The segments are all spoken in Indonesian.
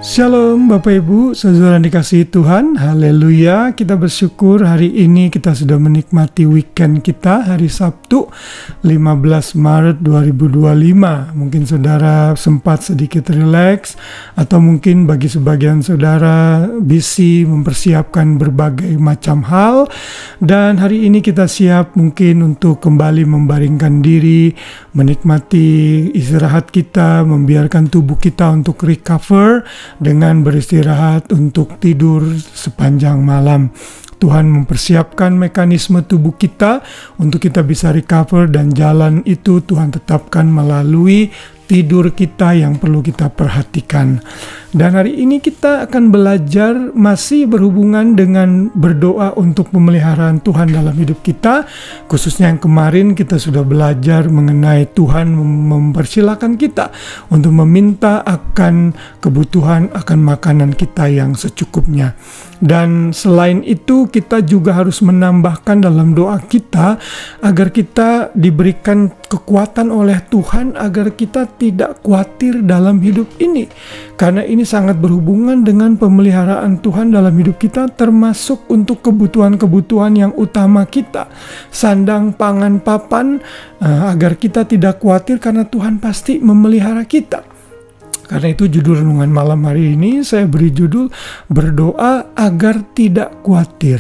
Shalom Bapak Ibu, saudara dikasihi Tuhan, haleluya. Kita bersyukur hari ini kita sudah menikmati weekend kita, hari Sabtu 15 Maret 2025. Mungkin saudara sempat sedikit rileks, atau mungkin bagi sebagian saudara busy mempersiapkan berbagai macam hal. Dan hari ini kita siap mungkin untuk kembali membaringkan diri, menikmati istirahat kita, membiarkan tubuh kita untuk recover dengan beristirahat untuk tidur sepanjang malam. Tuhan mempersiapkan mekanisme tubuh kita untuk kita bisa recover, dan jalan itu Tuhan tetapkan melalui tidur kita yang perlu kita perhatikan. Dan hari ini kita akan belajar masih berhubungan dengan berdoa untuk pemeliharaan Tuhan dalam hidup kita. Khususnya yang kemarin kita sudah belajar mengenai Tuhan mempersilahkan kita untuk meminta akan kebutuhan, akan makanan kita yang secukupnya. Dan selain itu kita juga harus menambahkan dalam doa kita agar kita diberikan kekuatan oleh Tuhan agar kita tidak khawatir dalam hidup ini. Karena ini sangat berhubungan dengan pemeliharaan Tuhan dalam hidup kita, termasuk untuk kebutuhan-kebutuhan yang utama kita. Sandang, pangan, papan, agar kita tidak khawatir karena Tuhan pasti memelihara kita. Karena itu judul renungan malam hari ini saya beri judul Berdoa Agar Tidak Khawatir.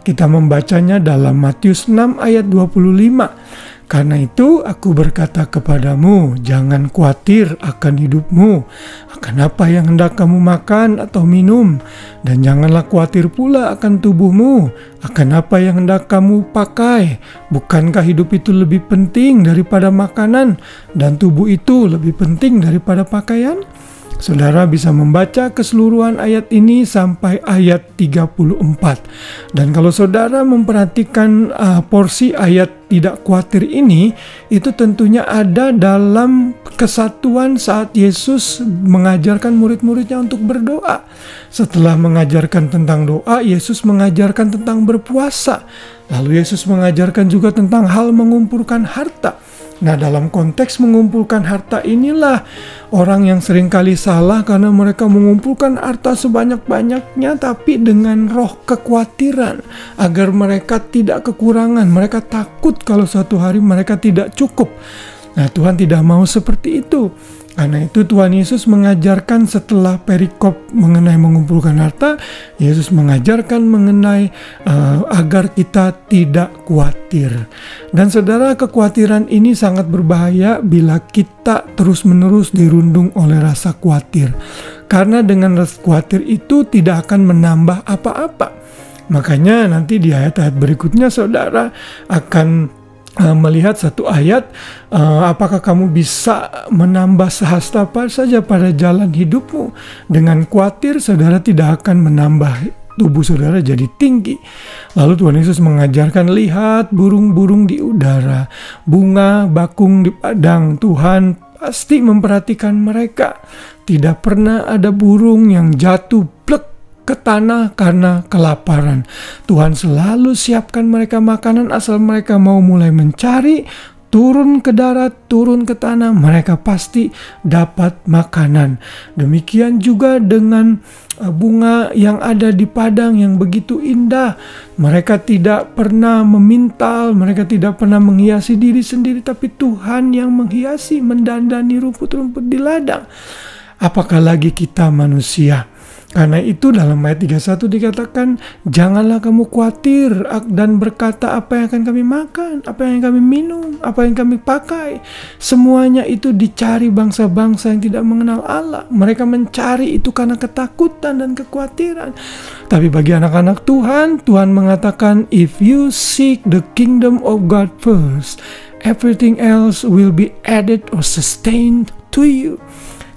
Kita membacanya dalam Matius 6 ayat 25. Karena itu aku berkata kepadamu, jangan khawatir akan hidupmu, akan apa yang hendak kamu makan atau minum, dan janganlah khawatir pula akan tubuhmu, akan apa yang hendak kamu pakai. Bukankah hidup itu lebih penting daripada makanan, dan tubuh itu lebih penting daripada pakaian? Saudara bisa membaca keseluruhan ayat ini sampai ayat 34. Dan kalau saudara memperhatikan porsi ayat tidak khawatir ini, itu tentunya ada dalam kesatuan saat Yesus mengajarkan murid-muridnya untuk berdoa. Setelah mengajarkan tentang doa, Yesus mengajarkan tentang berpuasa. Lalu Yesus mengajarkan juga tentang hal mengumpulkan harta. Nah, dalam konteks mengumpulkan harta inilah orang yang seringkali salah karena mereka mengumpulkan harta sebanyak-banyaknya tapi dengan roh kekhawatiran agar mereka tidak kekurangan. Mereka takut kalau suatu hari mereka tidak cukup. Nah, Tuhan tidak mau seperti itu. Karena itu Tuhan Yesus mengajarkan setelah perikop mengenai mengumpulkan harta, Yesus mengajarkan mengenai agar kita tidak khawatir. Dan saudara, kekhawatiran ini sangat berbahaya bila kita terus-menerus dirundung oleh rasa khawatir. Karena dengan rasa khawatir itu tidak akan menambah apa-apa. Makanya nanti di ayat-ayat berikutnya saudara akan melihat satu ayat, apakah kamu bisa menambah sehastapa saja pada jalan hidupmu? Dengan khawatir saudara tidak akan menambah tubuh saudara jadi tinggi. Lalu Tuhan Yesus mengajarkan, lihat burung-burung di udara, bunga bakung di padang, Tuhan pasti memperhatikan mereka. Tidak pernah ada burung yang jatuh plek ke tanah karena kelaparan. Tuhan selalu siapkan mereka makanan asal mereka mau mulai mencari, turun ke darat, turun ke tanah, mereka pasti dapat makanan. Demikian juga dengan bunga yang ada di padang yang begitu indah. Mereka tidak pernah memintal, mereka tidak pernah menghiasi diri sendiri, tapi Tuhan yang menghiasi, mendandani rumput-rumput di ladang. Apakah lagi kita manusia? Karena itu dalam ayat 31 dikatakan, janganlah kamu khawatir dan berkata apa yang akan kami makan, apa yang kami minum, apa yang kami pakai. Semuanya itu dicari bangsa-bangsa yang tidak mengenal Allah. Mereka mencari itu karena ketakutan dan kekhawatiran. Tapi bagi anak-anak Tuhan, Tuhan mengatakan, if you seek the kingdom of God first, everything else will be added or sustained to you.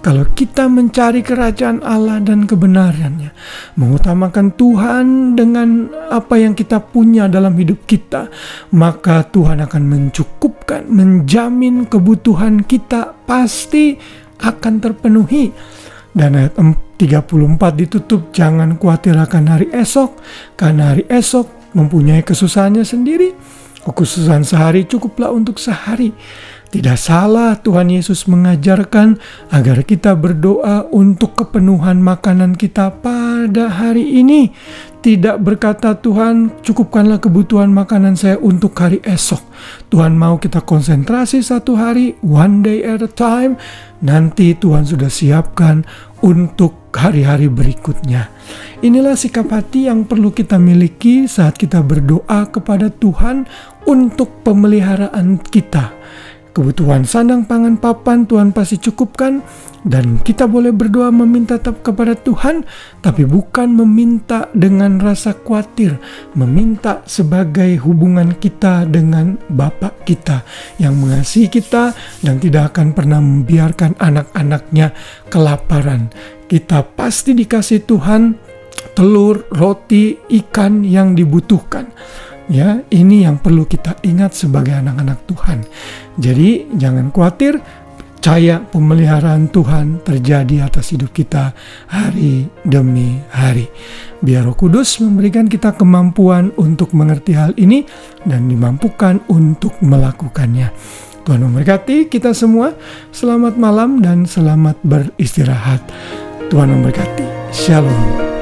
Kalau kita mencari kerajaan Allah dan kebenarannya, mengutamakan Tuhan dengan apa yang kita punya dalam hidup kita, maka Tuhan akan mencukupkan, menjamin kebutuhan kita pasti akan terpenuhi. Dan ayat 34 ditutup, jangan khawatir akan hari esok, karena hari esok mempunyai kesusahannya sendiri. Kesusahan sehari cukuplah untuk sehari. Tidak salah Tuhan Yesus mengajarkan agar kita berdoa untuk kepenuhan makanan kita pada hari ini. Tidak berkata, Tuhan cukupkanlah kebutuhan makanan saya untuk hari esok. Tuhan mau kita konsentrasi satu hari, one day at a time. Nanti Tuhan sudah siapkan untuk hari-hari berikutnya. Inilah sikap hati yang perlu kita miliki saat kita berdoa kepada Tuhan untuk pemeliharaan kita. Kebutuhan sandang, pangan, papan Tuhan pasti cukupkan, dan kita boleh berdoa meminta tetap kepada Tuhan, tapi bukan meminta dengan rasa khawatir, meminta sebagai hubungan kita dengan Bapa kita yang mengasihi kita dan tidak akan pernah membiarkan anak-anaknya kelaparan. Kita pasti dikasih Tuhan telur, roti, ikan yang dibutuhkan. Ya, ini yang perlu kita ingat sebagai anak-anak Tuhan. Jadi jangan khawatir, percaya pemeliharaan Tuhan terjadi atas hidup kita hari demi hari. Biar Roh Kudus memberikan kita kemampuan untuk mengerti hal ini dan dimampukan untuk melakukannya. Tuhan memberkati kita semua. Selamat malam dan selamat beristirahat. Tuhan memberkati. Shalom.